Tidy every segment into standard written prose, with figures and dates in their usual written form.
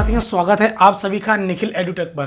साथियों, स्वागत है आप सभी का निखिल एडुटेक पर।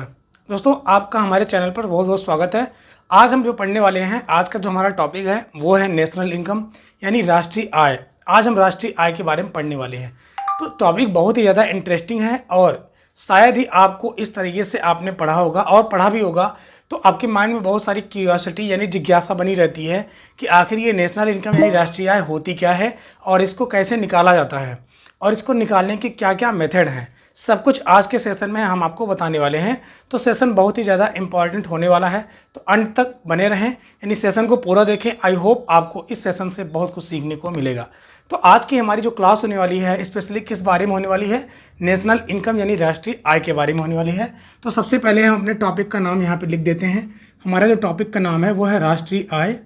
दोस्तों, आपका हमारे चैनल पर बहुत बहुत स्वागत है। आज हम जो पढ़ने वाले हैं, आज का जो हमारा टॉपिक है वो है नेशनल इनकम यानी राष्ट्रीय आय। आज हम राष्ट्रीय आय के बारे में पढ़ने वाले हैं। तो टॉपिक बहुत ही ज़्यादा इंटरेस्टिंग है और शायद ही आपको इस तरीके से आपने पढ़ा होगा और पढ़ा भी होगा तो आपके माइंड में बहुत सारी क्यूरियोसिटी यानी जिज्ञासा बनी रहती है कि आखिर ये नेशनल इनकम यानी राष्ट्रीय आय होती क्या है और इसको कैसे निकाला जाता है और इसको निकालने के क्या क्या मेथड हैं। सब कुछ आज के सेशन में हम आपको बताने वाले हैं। तो सेशन बहुत ही ज़्यादा इंपॉर्टेंट होने वाला है, तो अंत तक बने रहें, यानी सेशन को पूरा देखें। आई होप आपको इस सेशन से बहुत कुछ सीखने को मिलेगा। तो आज की हमारी जो क्लास होने वाली है स्पेशली किस बारे में होने वाली है, नेशनल इनकम यानी राष्ट्रीय आय के बारे में होने वाली है। तो सबसे पहले हम अपने टॉपिक का नाम यहाँ पर लिख देते हैं। हमारा जो टॉपिक का नाम है वो है राष्ट्रीय आय।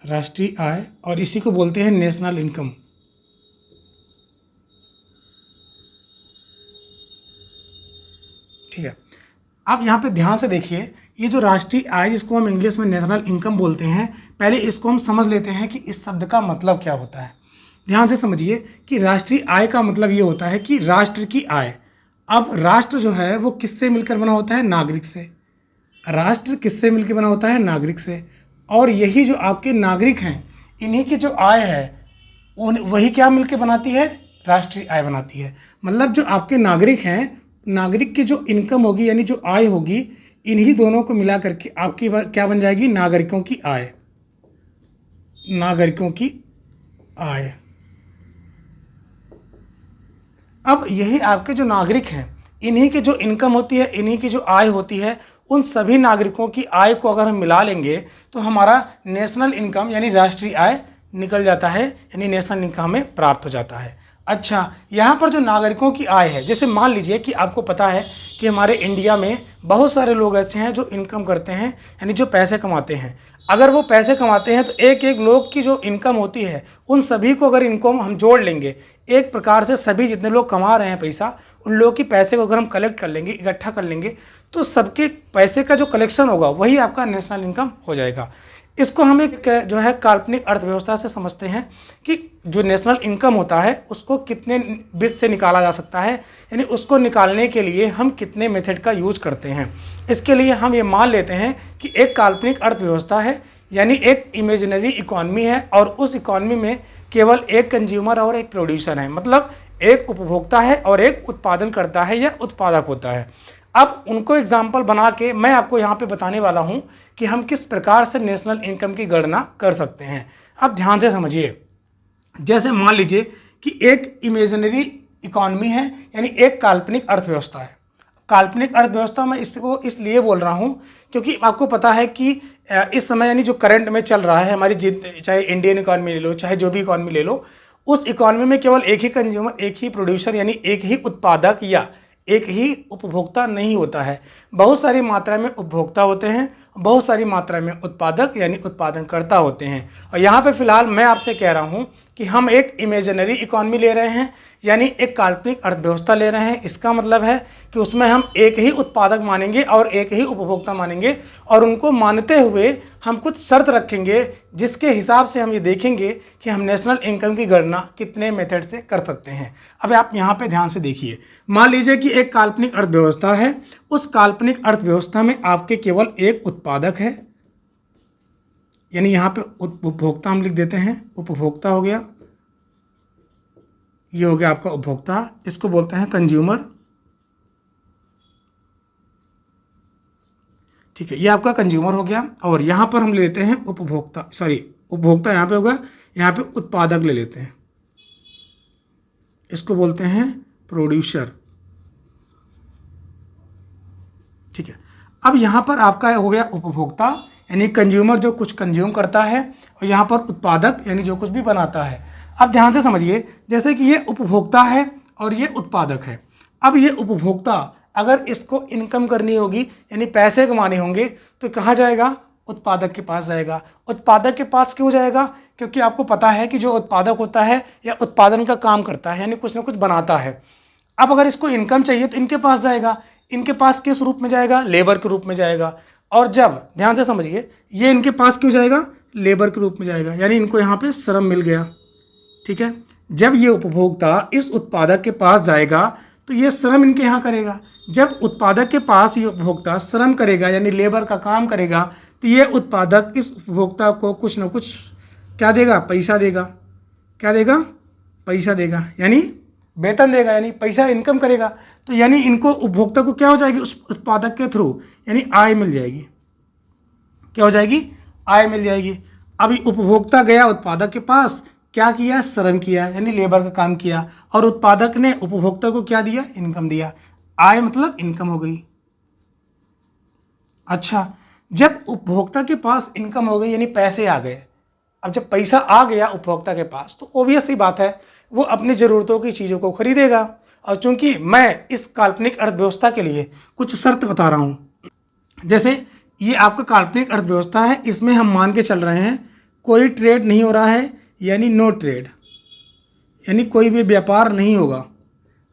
राष्ट्रीय आय और इसी को बोलते हैं नेशनल इनकम। ठीक है, आप यहाँ पे ध्यान से देखिए, ये जो राष्ट्रीय आय जिसको हम इंग्लिश में नेशनल इनकम बोलते हैं, पहले इसको हम समझ लेते हैं कि इस शब्द का मतलब क्या होता है। ध्यान से समझिए कि राष्ट्रीय आय का मतलब ये होता है कि राष्ट्र की आय। अब राष्ट्र जो है वो किससे मिलकर बना होता है? नागरिक से। राष्ट्र किससे मिलकर बना होता है? नागरिक से। और यही जो आपके नागरिक हैं, इन्हीं की जो आय है वही क्या मिलकर बनाती है? राष्ट्रीय आय बनाती है। मतलब जो आपके नागरिक हैं, नागरिक की जो इनकम होगी यानी जो आय होगी, इन्हीं दोनों को मिला करके आपकी क्या बन जाएगी? नागरिकों की आय। नागरिकों की आय। अब यही आपके जो नागरिक हैं, इन्हीं की जो इनकम होती है, इन्हीं की जो आय होती है, उन सभी नागरिकों की आय को अगर हम मिला लेंगे तो हमारा नेशनल इनकम यानी राष्ट्रीय आय निकल जाता है, यानी नेशनल इनकम हमें प्राप्त हो जाता है। अच्छा, यहाँ पर जो नागरिकों की आय है, जैसे मान लीजिए कि आपको पता है कि हमारे इंडिया में बहुत सारे लोग ऐसे हैं जो इनकम करते हैं यानी जो पैसे कमाते हैं। अगर वो पैसे कमाते हैं तो एक एक लोग की जो इनकम होती है, उन सभी को अगर इनकम हम जोड़ लेंगे, एक प्रकार से सभी जितने लोग कमा रहे हैं पैसा, उन लोगों की पैसे को अगर हम कलेक्ट कर लेंगे, इकट्ठा कर लेंगे, तो सबके पैसे का जो कलेक्शन होगा वही आपका नेशनल इनकम हो जाएगा। इसको हम एक जो है काल्पनिक अर्थव्यवस्था से समझते हैं कि जो नेशनल इनकम होता है उसको कितने वित्त से निकाला जा सकता है, यानी उसको निकालने के लिए हम कितने मेथड का यूज करते हैं। इसके लिए हम ये मान लेते हैं कि एक काल्पनिक अर्थव्यवस्था है, यानी एक इमेजिनरी इकॉनमी है और उस इकॉनमी में केवल एक कंज्यूमर और एक प्रोड्यूसर है, मतलब एक उपभोक्ता है और एक उत्पादन करता है या उत्पादक होता है। अब उनको एग्जाम्पल बना के मैं आपको यहाँ पे बताने वाला हूँ कि हम किस प्रकार से नेशनल इनकम की गणना कर सकते हैं। अब ध्यान से समझिए, जैसे मान लीजिए कि एक इमेजिनरी इकॉनमी है, यानी एक काल्पनिक अर्थव्यवस्था है। काल्पनिक अर्थव्यवस्था मैं इसको इसलिए बोल रहा हूँ क्योंकि आपको पता है कि इस समय यानी जो करंट में चल रहा है हमारी, चाहे इंडियन इकॉनमी ले लो, चाहे जो भी इकॉनमी ले लो, उस इकॉनमी में केवल एक ही कंज्यूमर, एक ही प्रोड्यूसर यानी एक ही उत्पादक या एक ही उपभोक्ता नहीं होता है। बहुत सारी मात्रा में उपभोक्ता होते हैं, बहुत सारी मात्रा में उत्पादक यानी उत्पादनकर्ता होते हैं। और यहाँ पे फिलहाल मैं आपसे कह रहा हूँ कि हम एक इमेजिनरी इकॉनमी ले रहे हैं, यानी एक काल्पनिक अर्थव्यवस्था ले रहे हैं। इसका मतलब है कि उसमें हम एक ही उत्पादक मानेंगे और एक ही उपभोक्ता मानेंगे, और उनको मानते हुए हम कुछ शर्त रखेंगे जिसके हिसाब से हम ये देखेंगे कि हम नेशनल इनकम की गणना कितने मेथड से कर सकते हैं। अब आप यहाँ पे ध्यान से देखिए, मान लीजिए कि एक काल्पनिक अर्थव्यवस्था है। उस काल्पनिक अर्थव्यवस्था में आपके केवल एक उत्पादक है, यानी यहाँ पे उपभोक्ता हम लिख देते हैं। उपभोक्ता हो गया, ये हो गया आपका उपभोक्ता, इसको बोलते हैं कंज्यूमर। ठीक है, ये आपका कंज्यूमर हो गया। और यहाँ पर हम ले लेते हैं उपभोक्ता, सॉरी उपभोक्ता यहाँ पे होगा, यहाँ पे उत्पादक ले लेते हैं, इसको बोलते हैं प्रोड्यूसर। ठीक है, अब यहाँ पर आपका हो गया उपभोक्ता यानी कंज्यूमर जो कुछ कंज्यूम करता है, और यहाँ पर उत्पादक यानी जो कुछ भी बनाता है। अब ध्यान से समझिए, जैसे कि ये उपभोक्ता है और ये उत्पादक है। अब ये उपभोक्ता अगर इसको इनकम करनी होगी यानी पैसे कमाने होंगे तो कहाँ जाएगा? उत्पादक के पास जाएगा। उत्पादक के पास क्यों जाएगा? क्योंकि आपको पता है कि जो उत्पादक होता है या उत्पादन का काम करता है यानी कुछ ना कुछ बनाता है। अब अगर इसको इनकम चाहिए तो इनके पास जाएगा। इनके पास किस रूप में जाएगा? लेबर के रूप में जाएगा। और जब ध्यान से समझिए, ये इनके पास क्यों जाएगा? लेबर के रूप में जाएगा, यानी इनको यहाँ पे श्रम मिल गया। ठीक है, जब ये उपभोक्ता इस उत्पादक के पास जाएगा तो ये श्रम इनके यहाँ करेगा। जब उत्पादक के पास ये उपभोक्ता श्रम करेगा यानी लेबर का काम करेगा तो ये उत्पादक इस उपभोक्ता को कुछ ना कुछ क्या देगा, पैसा देगा। क्या देगा, पैसा देगा, यानी वेतन देगा, यानी पैसा इनकम करेगा। तो यानी इनको उपभोक्ता को क्या हो जाएगी, उस उत्पादक के थ्रू यानी आय मिल जाएगी। क्या हो जाएगी, आय मिल जाएगी। अभी उपभोक्ता गया उत्पादक के पास, क्या किया, श्रम किया यानी लेबर का काम किया, और उत्पादक ने उपभोक्ता को क्या दिया, इनकम दिया। आय मतलब इनकम हो गई। अच्छा, जब उपभोक्ता के पास इनकम हो गई यानी पैसे आ गए, अब जब पैसा आ गया उपभोक्ता के पास तो ऑब्वियस सी बात है वो अपनी ज़रूरतों की चीज़ों को खरीदेगा। और चूंकि मैं इस काल्पनिक अर्थव्यवस्था के लिए कुछ शर्त बता रहा हूँ, जैसे ये आपका काल्पनिक अर्थव्यवस्था है, इसमें हम मान के चल रहे हैं कोई ट्रेड नहीं हो रहा है यानी नो ट्रेड, यानी कोई भी व्यापार नहीं होगा,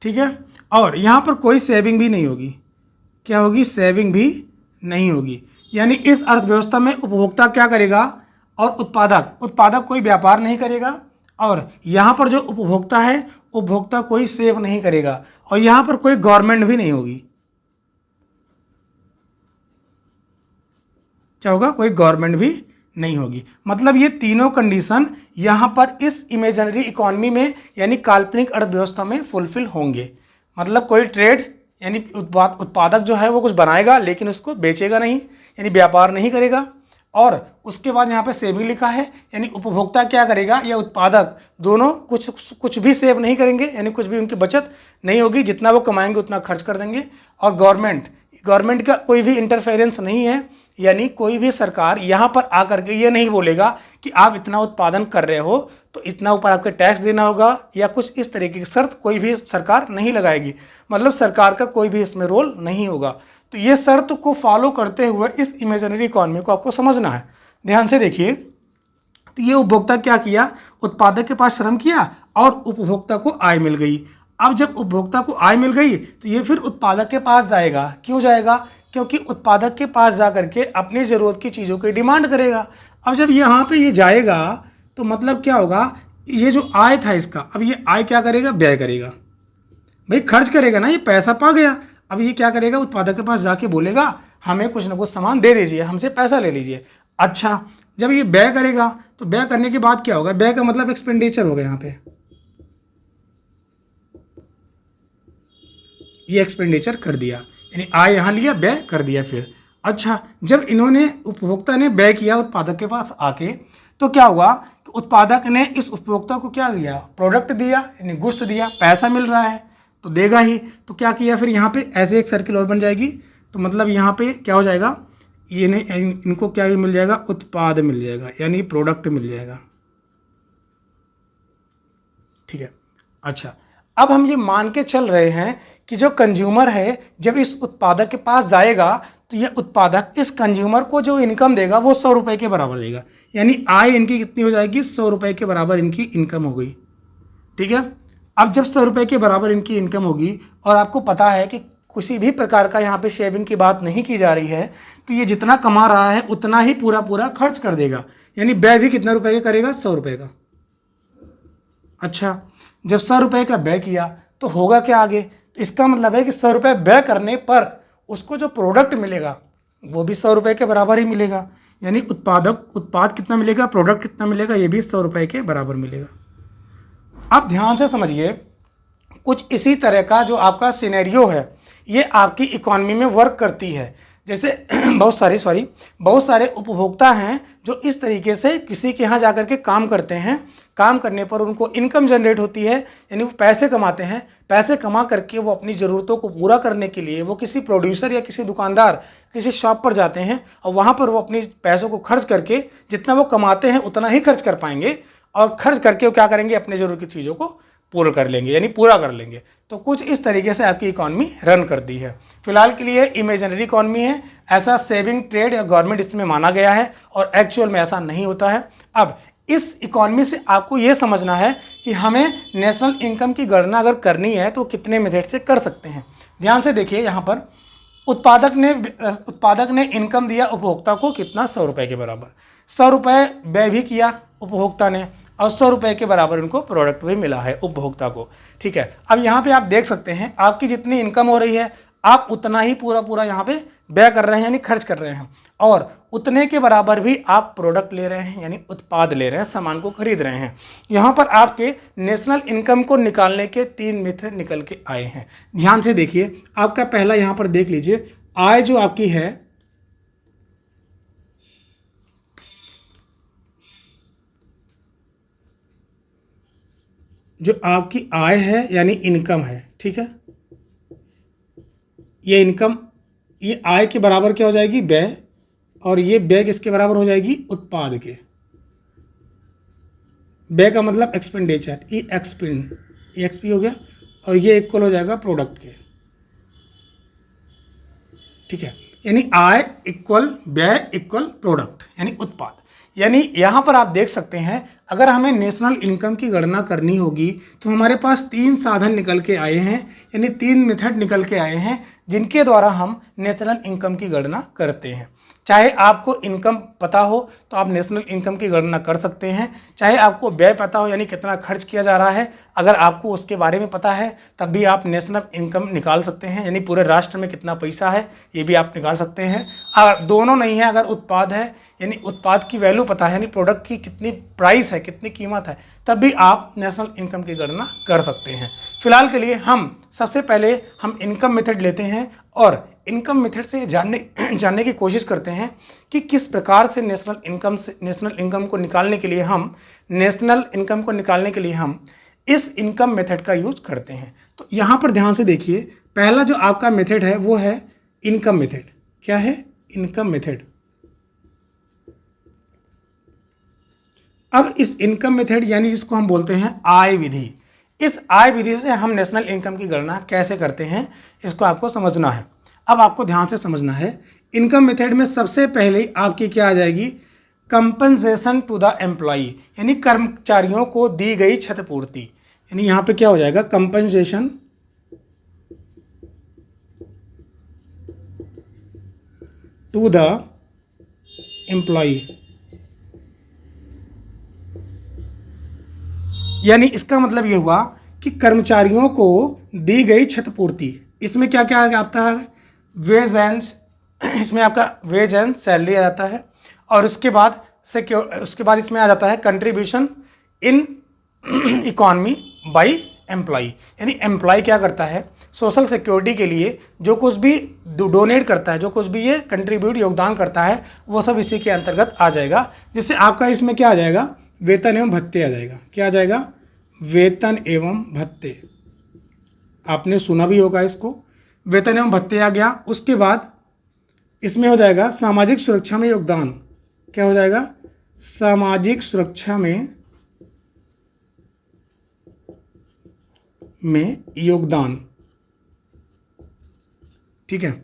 ठीक है। और यहाँ पर कोई सेविंग भी नहीं होगी। क्या होगी, सेविंग भी नहीं होगी। यानी इस अर्थव्यवस्था में उपभोक्ता क्या करेगा और उत्पादक कोई व्यापार नहीं करेगा, और यहाँ पर जो उपभोक्ता है उपभोक्ता कोई सेव नहीं करेगा, और यहाँ पर कोई गवर्नमेंट भी नहीं होगी। क्या होगा, कोई गवर्नमेंट भी नहीं होगी। मतलब ये तीनों कंडीशन यहाँ पर इस इमेजिनरी इकोनॉमी में यानी काल्पनिक अर्थव्यवस्था में फुलफिल होंगे। मतलब कोई ट्रेड यानी उत्पादक जो है वो कुछ बनाएगा लेकिन उसको बेचेगा नहीं, यानी व्यापार नहीं करेगा। और उसके बाद यहाँ पे सेविंग लिखा है, यानी उपभोक्ता क्या करेगा या उत्पादक दोनों कुछ भी सेव नहीं करेंगे, यानी कुछ भी उनकी बचत नहीं होगी, जितना वो कमाएंगे उतना खर्च कर देंगे। और गवर्नमेंट का कोई भी इंटरफेरेंस नहीं है, यानी कोई भी सरकार यहाँ पर आकर के ये नहीं बोलेगा कि आप इतना उत्पादन कर रहे हो तो इतना ऊपर आपके टैक्स देना होगा, या कुछ इस तरीके की शर्त कोई भी सरकार नहीं लगाएगी। मतलब सरकार का कोई भी इसमें रोल नहीं होगा। तो ये शर्त को फॉलो करते हुए इस इमेजिनरी इकोनॉमी को आपको समझना है। ध्यान से देखिए, तो ये उपभोक्ता क्या किया, उत्पादक के पास श्रम किया और उपभोक्ता को आय मिल गई। अब जब उपभोक्ता को आय मिल गई तो ये फिर उत्पादक के पास जाएगा। क्यों जाएगा, क्योंकि उत्पादक के पास जा करके अपनी ज़रूरत की चीज़ों की डिमांड करेगा। अब जब यहाँ पे ये जाएगा तो मतलब क्या होगा, ये जो आय था इसका, अब ये आय क्या करेगा, व्यय करेगा। भाई खर्च करेगा ना, ये पैसा पा गया। अब ये क्या करेगा, उत्पादक के पास जाके बोलेगा हमें कुछ ना कुछ सामान दे दीजिए, हमसे पैसा ले लीजिए। अच्छा, जब ये व्यय करेगा तो व्यय करने के बाद क्या होगा, व्यय का मतलब एक्सपेंडिचर होगा। यहाँ पे ये एक्सपेंडिचर कर दिया, यानी आय यहाँ लिया, व्यय कर दिया फिर। अच्छा, जब इन्होंने उपभोक्ता ने व्यय किया उत्पादक के पास आके, तो क्या हुआ कि उत्पादक ने इस उपभोक्ता को क्या दिया, प्रोडक्ट दिया, यानी गुड्स दिया, पैसा मिल रहा है तो देगा ही। तो क्या किया फिर यहाँ पे ऐसे एक सर्किल और बन जाएगी। तो मतलब यहाँ पे क्या हो जाएगा, ये नहीं, इनको क्या मिल जाएगा, उत्पाद मिल जाएगा, यानी प्रोडक्ट मिल जाएगा। ठीक है। अच्छा, अब हम ये मान के चल रहे हैं कि जो कंज्यूमर है जब इस उत्पादक के पास जाएगा तो ये उत्पादक इस कंज्यूमर को जो इनकम देगा वो 100 रुपये के बराबर देगा, यानी आय इनकी कितनी हो जाएगी, 100 रुपये के बराबर इनकी इनकम हो गई। ठीक है। अब जब 100 रुपये के बराबर इनकी इनकम होगी और आपको पता है कि किसी भी प्रकार का यहाँ पे शेविंग की बात नहीं की जा रही है, तो ये जितना कमा रहा है उतना ही पूरा खर्च कर देगा, यानी व्यय भी कितना रुपए का करेगा, 100 रुपये का। अच्छा, जब 100 रुपये का व्यय किया तो होगा क्या आगे, तो इसका मतलब है कि 100 रुपये व्यय करने पर उसको जो प्रोडक्ट मिलेगा वो भी 100 रुपये के बराबर ही मिलेगा, यानी उत्पाद कितना मिलेगा, प्रोडक्ट कितना मिलेगा, ये भी 100 रुपये के बराबर मिलेगा। अब ध्यान से समझिए, कुछ इसी तरह का जो आपका सिनेरियो है ये आपकी इकोनॉमी में वर्क करती है। जैसे बहुत सारे उपभोक्ता हैं जो इस तरीके से किसी के यहाँ जाकर के काम करते हैं, काम करने पर उनको इनकम जनरेट होती है, यानी वो पैसे कमाते हैं। पैसे कमा करके वो अपनी ज़रूरतों को पूरा करने के लिए वो किसी प्रोड्यूसर या किसी दुकानदार, किसी शॉप पर जाते हैं और वहाँ पर वो अपनी पैसों को खर्च करके जितना वो कमाते हैं उतना ही खर्च कर पाएंगे, और खर्च करके वो क्या करेंगे, अपनी ज़रूरत की चीज़ों को पूरा कर लेंगे, यानी पूरा कर लेंगे। तो कुछ इस तरीके से आपकी इकॉनमी रन करती है। फिलहाल के लिए इमेजिनरी इकॉनमी है, ऐसा सेविंग ट्रेड या गवर्नमेंट इसमें माना गया है और एक्चुअल में ऐसा नहीं होता है। अब इस इकॉनमी से आपको ये समझना है कि हमें नेशनल इनकम की गणना अगर करनी है तो कितने मेथड से कर सकते हैं। ध्यान से देखिए, यहाँ पर उत्पादक ने इनकम दिया उपभोक्ता को कितना, 100 रुपये के बराबर। 100 रुपये व्यय भी किया उपभोक्ता ने, और 100 रुपये के बराबर उनको प्रोडक्ट भी मिला है उपभोक्ता को। ठीक है, अब यहाँ पे आप देख सकते हैं आपकी जितनी इनकम हो रही है आप उतना ही पूरा यहाँ पे व्यय कर रहे हैं यानी खर्च कर रहे हैं, और उतने के बराबर भी आप प्रोडक्ट ले रहे हैं यानी उत्पाद ले रहे हैं, सामान को खरीद रहे हैं। यहाँ पर आपके नेशनल इनकम को निकालने के 3 मेथड निकल के आए हैं। ध्यान से देखिए, आपका पहला यहाँ पर देख लीजिए, आय जो आपकी है जो आपकी आय है यानी इनकम है, ठीक है, ये इनकम ये आय के बराबर क्या हो जाएगी, व्यय, और ये व्यय किसके बराबर हो जाएगी, उत्पाद के। व्यय का मतलब एक्सपेंडिचर, ई एक्सपी हो गया, और ये इक्वल हो जाएगा प्रोडक्ट के। ठीक है, यानी आय इक्वल व्यय इक्वल प्रोडक्ट यानी उत्पाद। यानी यहाँ पर आप देख सकते हैं अगर हमें नेशनल इनकम की गणना करनी होगी तो हमारे पास 3 साधन निकल के आए हैं, यानी 3 मेथड निकल के आए हैं जिनके द्वारा हम नेशनल इनकम की गणना करते हैं। चाहे आपको इनकम पता हो तो आप नेशनल इनकम की गणना कर सकते हैं, चाहे आपको व्यय पता हो यानी कितना खर्च किया जा रहा है, अगर आपको उसके बारे में पता है तब भी आप नेशनल इनकम निकाल सकते हैं, यानी पूरे राष्ट्र में कितना पैसा है ये भी आप निकाल सकते हैं। अगर दोनों नहीं है, अगर उत्पाद है यानी उत्पाद की वैल्यू पता है यानी प्रोडक्ट की कितनी प्राइस है, कितनी कीमत है, तब भी आप नेशनल इनकम की गणना कर सकते हैं। फिलहाल के लिए हम सबसे पहले हम इनकम मेथड लेते हैं और इनकम मेथड से जानने की कोशिश करते हैं कि किस प्रकार से नेशनल इनकम को निकालने के लिए हम इस इनकम मेथड का यूज करते हैं। तो यहाँ पर ध्यान से देखिए, पहला जो आपका मेथड है वो है इनकम मेथड। क्या है, इनकम मेथड। अब इस इनकम मेथड यानी जिसको हम बोलते हैं आय विधि, इस आय विधि से हम नेशनल इनकम की गणना कैसे करते हैं इसको आपको समझना है। अब आपको ध्यान से समझना है, इनकम मेथड में सबसे पहले आपकी क्या आ जाएगी, कंपनसेशन टू द एम्प्लॉई, यानी कर्मचारियों को दी गई क्षतिपूर्ति। यानी यहाँ पे क्या हो जाएगा, कंपनसेशन टू द एम्प्लॉई, यानी इसका मतलब ये हुआ कि कर्मचारियों को दी गई क्षतिपूर्ति। इसमें क्या क्या आता है, वेज एंड, इसमें आपका वेज एंड सैलरी आ जाता है, और उसके बाद इसमें आ जाता है contribution in economy by employee, यानी एम्प्लॉय क्या करता है सोशल सिक्योरिटी के लिए जो कुछ भी डोनेट करता है, जो कुछ भी ये कंट्रीब्यूट योगदान करता है वो सब इसी के अंतर्गत आ जाएगा, जिससे आपका इसमें क्या आ जाएगा, वेतन एवं भत्ते आ जाएगा। क्या आ जाएगा, वेतन एवं भत्ते। आपने सुना भी होगा इसको, वेतन एवं भत्ते आ गया। उसके बाद इसमें हो जाएगा सामाजिक सुरक्षा में योगदान। क्या हो जाएगा, सामाजिक सुरक्षा में योगदान। ठीक है,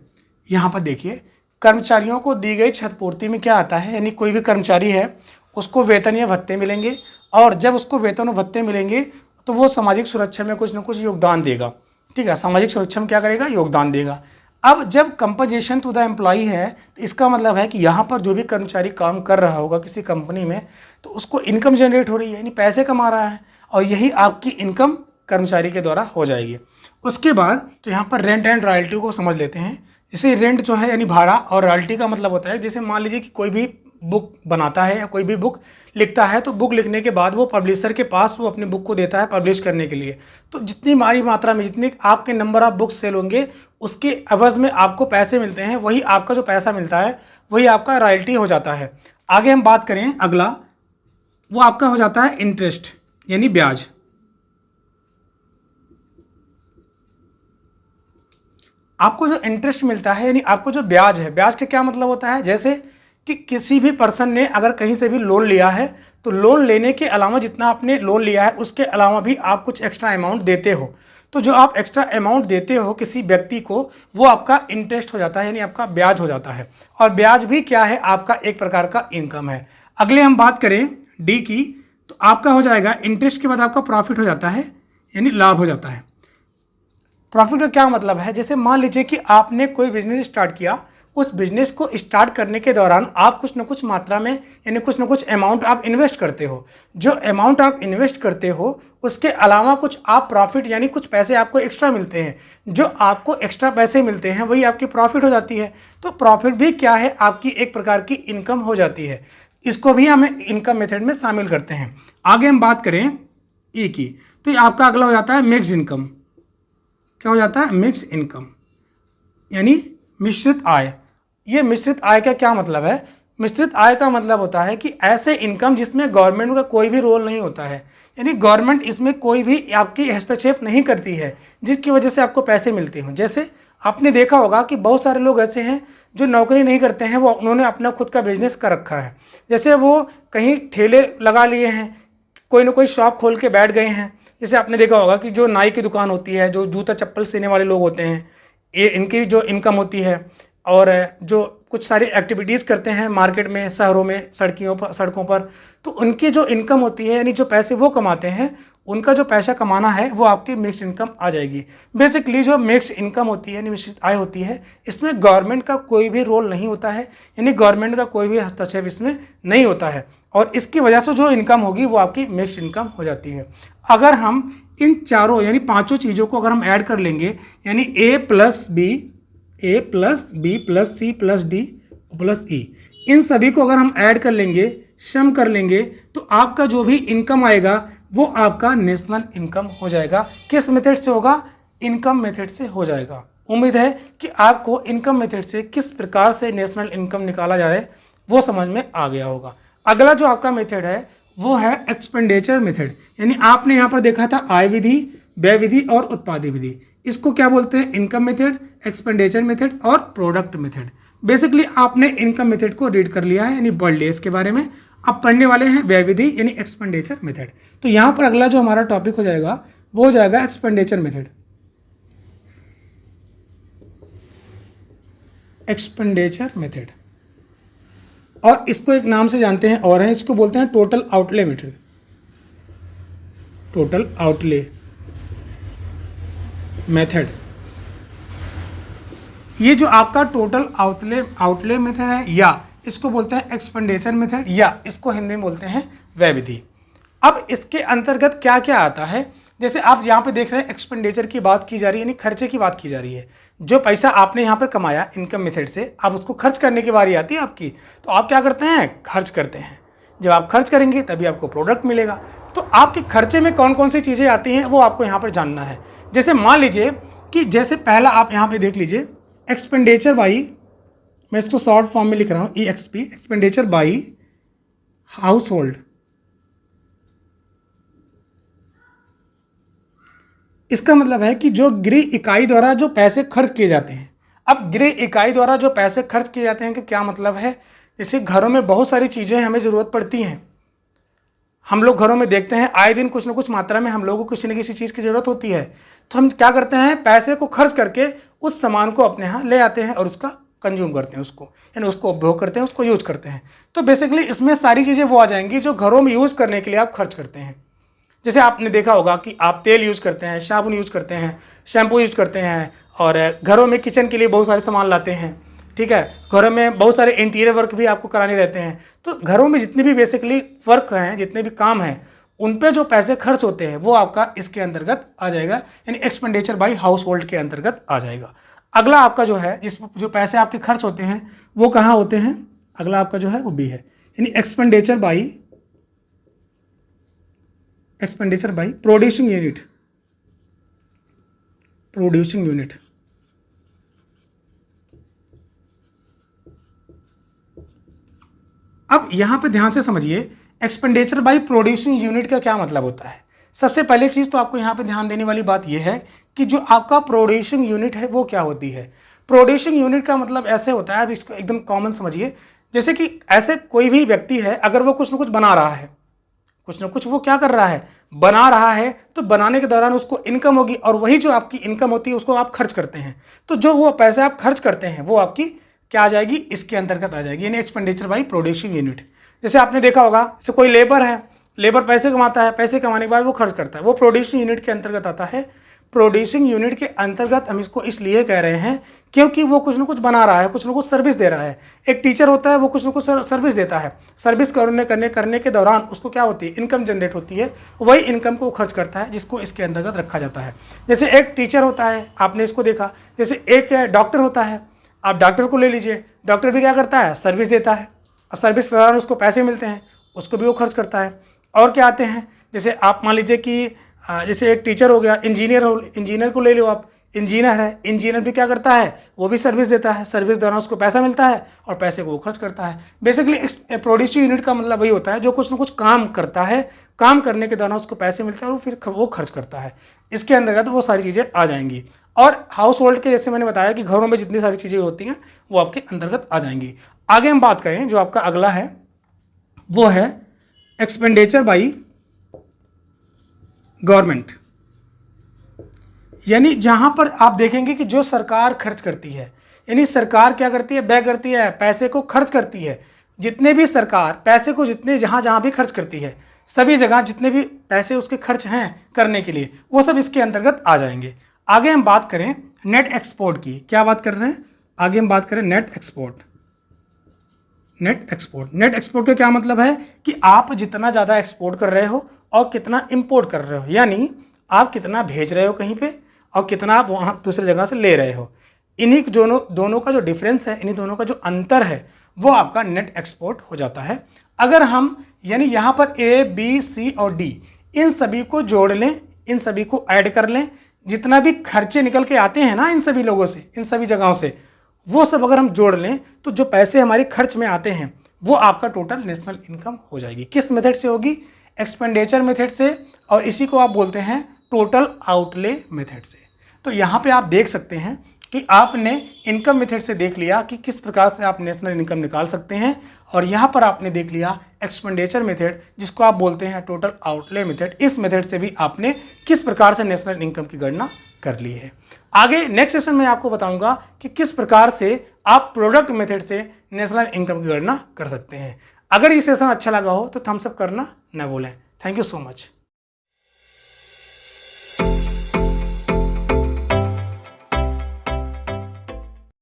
यहाँ पर देखिए कर्मचारियों को दी गई क्षतिपूर्ति में क्या आता है, यानी कोई भी कर्मचारी है उसको वेतन या भत्ते मिलेंगे, और जब उसको वेतन और भत्ते मिलेंगे तो वो सामाजिक सुरक्षा में कुछ ना कुछ योगदान देगा। ठीक है, सामाजिक सुरक्षा में क्या करेगा, योगदान देगा। अब जब कंपनसेशन टू द एम्प्लॉई है तो इसका मतलब है कि यहाँ पर जो भी कर्मचारी काम कर रहा होगा किसी कंपनी में तो उसको इनकम जनरेट हो रही है, यानी पैसे कमा रहा है, और यही आपकी इनकम कर्मचारी के द्वारा हो जाएगी। उसके बाद तो यहाँ पर रेंट एंड रॉयल्टी को समझ लेते हैं। जैसे रेंट जो है यानी भाड़ा, और रॉयल्टी का मतलब होता है जैसे मान लीजिए कि कोई भी बुक बनाता है या कोई भी बुक लिखता है, तो बुक लिखने के बाद वो पब्लिशर के पास वो अपनी बुक को देता है पब्लिश करने के लिए। तो जितनी बड़ी मात्रा में जितने आपके नंबर ऑफ बुक्स सेल होंगे उसके एवज में आपको पैसे मिलते हैं, वही आपका जो पैसा मिलता है वही आपका रॉयल्टी हो जाता है। आगे हम बात करें, अगला वो आपका हो जाता है इंटरेस्ट यानी ब्याज। आपको जो इंटरेस्ट मिलता है यानी आपको जो ब्याज है, ब्याज का क्या मतलब होता है, जैसे कि किसी भी पर्सन ने अगर कहीं से भी लोन लिया है तो लोन लेने के अलावा जितना आपने लोन लिया है उसके अलावा भी आप कुछ एक्स्ट्रा अमाउंट देते हो, तो जो आप एक्स्ट्रा अमाउंट देते हो किसी व्यक्ति को वो आपका इंटरेस्ट हो जाता है, यानी आपका ब्याज हो जाता है। और ब्याज भी क्या है, आपका एक प्रकार का इनकम है। अगले हम बात करें डी की, तो आपका हो जाएगा इंटरेस्ट के बाद आपका प्रॉफिट हो जाता है, यानी लाभ हो जाता है। प्रॉफिट का क्या मतलब है, जैसे मान लीजिए कि आपने कोई बिजनेस स्टार्ट किया, उस बिजनेस को स्टार्ट करने के दौरान आप कुछ न कुछ मात्रा में यानी कुछ न कुछ अमाउंट आप इन्वेस्ट करते हो। जो अमाउंट आप इन्वेस्ट करते हो उसके अलावा कुछ आप प्रॉफिट यानी कुछ पैसे आपको एक्स्ट्रा मिलते हैं। जो आपको एक्स्ट्रा पैसे मिलते हैं वही आपकी प्रॉफिट हो जाती है। तो प्रॉफिट भी क्या है, आपकी एक प्रकार की इनकम हो जाती है। इसको भी हम इनकम मेथड में शामिल करते हैं। आगे हम बात करें ई की, तो ये आपका अगला हो जाता है मिक्स इनकम। क्या हो जाता है? मिक्स इनकम यानी मिश्रित आय। ये मिश्रित आय का क्या मतलब है? मिश्रित आय का मतलब होता है कि ऐसे इनकम जिसमें गवर्नमेंट का कोई भी रोल नहीं होता है, यानी गवर्नमेंट इसमें कोई भी आपकी हस्तक्षेप नहीं करती है, जिसकी वजह से आपको पैसे मिलते हों। जैसे आपने देखा होगा कि बहुत सारे लोग ऐसे हैं जो नौकरी नहीं करते हैं, वो उन्होंने अपना खुद का बिजनेस कर रखा है। जैसे वो कहीं ठेले लगा लिए हैं, कोई ना कोई शॉप खोल के बैठ गए हैं। जैसे आपने देखा होगा कि जो नाई की दुकान होती है, जो जूता चप्पल सीने वाले लोग होते हैं, ये इनकी जो इनकम होती है, और जो कुछ सारी एक्टिविटीज़ करते हैं मार्केट में, शहरों में, सड़कों पर, तो उनकी जो इनकम होती है यानी जो पैसे वो कमाते हैं, उनका जो पैसा कमाना है वो आपकी मिक्स्ड इनकम आ जाएगी। बेसिकली जो मिक्स्ड इनकम होती है यानी मिश्रित आय होती है, इसमें गवर्नमेंट का कोई भी रोल नहीं होता है, यानी गवर्नमेंट का कोई भी हस्तक्षेप इसमें नहीं होता है, और इसकी वजह से जो इनकम होगी वो आपकी मिक्स्ड इनकम हो जाती है। अगर हम इन चारों यानी पांचों चीज़ों को अगर हम ऐड कर लेंगे, यानी a plus b plus c plus d plus e, इन सभी को अगर हम ऐड कर लेंगे, सम कर लेंगे, तो आपका जो भी इनकम आएगा वो आपका नेशनल इनकम हो जाएगा। किस मेथड से होगा? इनकम मेथड से हो जाएगा। उम्मीद है कि आपको इनकम मेथड से किस प्रकार से नेशनल इनकम निकाला जाए वो समझ में आ गया होगा। अगला जो आपका मेथड है वो है एक्सपेंडिचर मेथड, यानी आपने यहाँ पर देखा था आय विधि, व्यय विधि और उत्पाद विधि। इसको क्या बोलते हैं? इनकम मेथड, एक्सपेंडिचर मेथड और प्रोडक्ट मेथड। बेसिकली आपने इनकम मेथड को रीड कर लिया है यानी पढ़ लिया इसके बारे में। अब पढ़ने वाले हैं व्यय विधि यानी एक्सपेंडिचर मेथड। तो यहाँ पर अगला जो हमारा टॉपिक हो जाएगा वो हो जाएगा एक्सपेंडिचर मेथड। एक्सपेंडिचर मेथड, और इसको एक नाम से जानते हैं और है, इसको बोलते हैं total outlay method. Total outlay method, ये जो आपका टोटल आउटले मेथड है, या इसको बोलते हैं एक्सपेंडिचर मेथड, या इसको हिंदी में बोलते हैं व्यय विधि। अब इसके अंतर्गत क्या क्या आता है? जैसे आप यहाँ पे देख रहे हैं एक्सपेंडिचर की बात की जा रही है, यानी खर्चे की बात की जा रही है। जो पैसा आपने यहाँ पर कमाया इनकम मेथड से, अब उसको खर्च करने की बारी आती है आपकी, तो आप क्या करते हैं? खर्च करते हैं। जब आप खर्च करेंगे तभी आपको प्रोडक्ट मिलेगा। तो आपके खर्चे में कौन कौन सी चीज़ें आती हैं वो आपको यहाँ पर जानना है। जैसे मान लीजिए कि जैसे पहला आप यहाँ पे देख लीजिए एक्सपेंडिचर बाई, मैं इसको शॉर्ट फॉर्म में लिख रहा हूँ EXP, expenditure by house hold. इसका मतलब है कि जो गृह इकाई द्वारा जो पैसे खर्च किए जाते हैं। अब गृह इकाई द्वारा जो पैसे खर्च किए जाते हैं कि क्या मतलब है? जैसे घरों में बहुत सारी चीज़ें हमें ज़रूरत पड़ती हैं, हम लोग घरों में देखते हैं आए दिन कुछ न कुछ मात्रा में हम लोगों को किसी न किसी चीज़ की ज़रूरत होती है, तो हम क्या करते हैं? पैसे को खर्च करके उस सामान को अपने यहाँ ले आते हैं और उसका कंज्यूम करते हैं, उसको यानी उसको उपभोग करते हैं, उसको यूज़ करते हैं। तो बेसिकली इसमें सारी चीज़ें वो आ जाएंगी जो घरों में यूज़ करने के लिए आप खर्च करते हैं। जैसे आपने देखा होगा कि आप तेल यूज़ करते हैं, साबुन यूज़ करते हैं, शैम्पू यूज़ करते हैं, और घरों में किचन के लिए बहुत सारे सामान लाते हैं, ठीक है। घरों में बहुत सारे इंटीरियर वर्क भी आपको कराने रहते हैं। तो घरों में जितने भी बेसिकली वर्क हैं, जितने भी काम हैं, उन पे जो पैसे खर्च होते हैं वो आपका इसके अंतर्गत आ जाएगा, यानी एक्सपेंडिचर बाई हाउस होल्ड के अंतर्गत आ जाएगा। अगला आपका जो है जो पैसे आपके खर्च होते हैं वो कहाँ होते हैं? अगला आपका जो है वो बी है, यानी expenditure by producing unit. Producing unit, अब यहां पे ध्यान से समझिए एक्सपेंडिचर बाई प्रोड्यूसिंग यूनिट का क्या मतलब होता है। सबसे पहले चीज तो आपको यहां पे ध्यान देने वाली बात यह है कि जो आपका प्रोड्यूसिंग यूनिट है वो क्या होती है। प्रोड्यूसिंग यूनिट का मतलब ऐसे होता है, अब इसको एकदम कॉमन समझिए, जैसे कि ऐसे कोई भी व्यक्ति है, अगर वो कुछ ना कुछ बना रहा है, कुछ ना कुछ वो क्या कर रहा है? बना रहा है, तो बनाने के दौरान उसको इनकम होगी, और वही जो आपकी इनकम होती है उसको आप खर्च करते हैं। तो जो वो पैसे आप खर्च करते हैं वो आपकी क्या आ जाएगी? इसके अंतर्गत आ जाएगी, यानी एक्सपेंडिचर बाई प्रोड्यूसिंग यूनिट। जैसे आपने देखा होगा, जैसे कोई लेबर है, लेबर पैसे कमाता है, पैसे कमाने के बाद वो खर्च करता है, वो प्रोड्यूसिंग यूनिट के अंतर्गत आता है। प्रोड्यूसिंग यूनिट के अंतर्गत हम इसको इसलिए कह रहे हैं क्योंकि वो कुछ ना कुछ बना रहा है, कुछ ना कुछ सर्विस दे रहा है। एक टीचर होता है, वो कुछ ना कुछ सर्विस देता है, सर्विस करने के दौरान उसको क्या होती है, इनकम जनरेट होती है, वही इनकम को खर्च करता है जिसको इसके अंतर्गत रखा जाता है। जैसे एक टीचर होता है, आपने इसको देखा, जैसे एक डॉक्टर होता है, आप डॉक्टर को ले लीजिए, डॉक्टर भी क्या करता है, सर्विस देता है, और सर्विस के दौरान उसको पैसे मिलते हैं, उसको भी वो खर्च करता है। और क्या आते हैं, जैसे आप मान लीजिए कि जैसे एक टीचर हो गया, इंजीनियर को ले लो आप, इंजीनियर है, इंजीनियर भी क्या करता है, वो भी सर्विस देता है, सर्विस दौरान उसको पैसा मिलता है और पैसे को वो खर्च करता है। बेसिकली प्रोड्यूसिव यूनिट का मतलब वही होता है जो कुछ ना कुछ काम करता है, काम करने के दौरान उसको पैसे मिलते हैं और फिर वो खर्च करता है। इसके अंतर्गत वो सारी चीज़ें आ जाएंगी। और हाउस होल्ड के, जैसे मैंने बताया कि घरों में जितनी सारी चीज़ें होती हैं वो आपके अंतर्गत आ जाएंगी। आगे हम बात करें, जो आपका अगला है वो है एक्सपेंडिचर बाई गवर्नमेंट, यानी जहां पर आप देखेंगे कि जो सरकार खर्च करती है, यानी सरकार क्या करती है, व्यय करती है, पैसे को खर्च करती है। जितने भी सरकार पैसे को जितने जहां भी खर्च करती है, सभी जगह जितने भी पैसे उसके खर्च हैं करने के लिए, वो सब इसके अंतर्गत आ जाएंगे। आगे हम बात करें नेट एक्सपोर्ट की। क्या बात कर रहे हैं, आगे हम बात करें नेट एक्सपोर्ट। नेट एक्सपोर्ट का क्या मतलब है कि आप जितना ज़्यादा एक्सपोर्ट कर रहे हो और कितना इंपोर्ट कर रहे हो, यानी आप कितना भेज रहे हो कहीं पे और कितना आप वहाँ दूसरी जगह से ले रहे हो। इन्हीं दोनों का जो डिफरेंस है, इन्हीं दोनों का जो अंतर है, वो आपका नेट एक्सपोर्ट हो जाता है। अगर हम यानी यहाँ पर ए, बी, सी और डी, इन सभी को जोड़ लें, इन सभी को ऐड कर लें, जितना भी खर्चे निकल के आते हैं ना इन सभी लोगों से, इन सभी जगहों से, वो सब अगर हम जोड़ लें तो जो पैसे हमारे खर्च में आते हैं वो आपका टोटल नेशनल इनकम हो जाएगी। किस मेथड से होगी, एक्सपेंडिचर मेथड से, और इसी को आप बोलते हैं टोटल आउटले मेथड से। तो यहाँ पे आप देख सकते हैं कि आपने इनकम मेथड से देख लिया कि किस प्रकार से आप नेशनल इनकम निकाल सकते हैं, और यहाँ पर आपने देख लिया एक्सपेंडिचर मेथड, जिसको आप बोलते हैं टोटल आउटले मेथड। इस मेथड से भी आपने किस प्रकार से नेशनल इनकम की गणना कर ली है। आगे नेक्स्ट सेशन में आपको बताऊंगा कि किस प्रकार से आप प्रोडक्ट मेथड से नेशनल इनकम की गणना कर सकते हैं। अगर ये सेशन अच्छा लगा हो तो थम्स अप करना न भूलें। Thank you so much.